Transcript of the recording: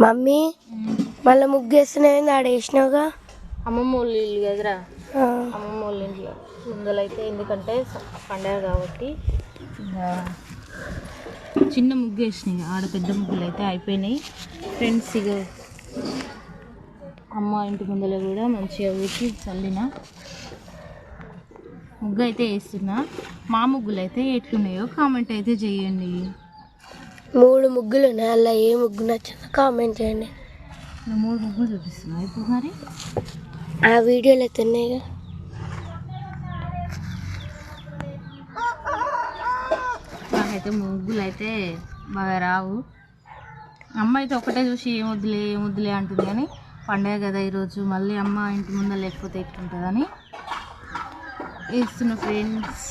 Mummy మళ్ళీ ముగ్గేస్తున్నాయి ఆడ వేసినావుగా. అమ్మమ్మ వాళ్ళ ఇల్లు కదరా, అమ్మమ్మ వాళ్ళ ఇంట్లో ముందలైతే ఎందుకంటే పండగ కాబట్టి చిన్న ముగ్గు వేసినాయి. ఆడ పెద్ద ముగ్గులు అయితే అయిపోయినాయి ఫ్రెండ్స్. ఇక అమ్మ ఇంటి ముందర కూడా మంచిగా ఊరికి చల్లిన ముగ్గు అయితే వేస్తున్నా. మా ముగ్గులు అయితే ఎట్లున్నాయో కామెంట్ అయితే చేయండి. 3 ముగ్గులు ఉన్నాయి, అలా ఏ ముగ్గు నచ్చిందో కామెంట్ చేయండి. 3 ముగ్గులు చూపిస్తున్నా ఇప్పుడు. మరి ఆ వీడియోలు అయితే ఉన్నాయిగా. నాకైతే ముగ్గులు అయితే బాగా రావు. అమ్మ అయితే ఒకటే చూసి ఏమొద్దులే అంటుంది, కానీ పండగ కదా ఈరోజు మళ్ళీ అమ్మ ఇంటి ముందర లేకపోతే ఎట్లుంటుందని వేస్తున్న ఫ్రెండ్స్.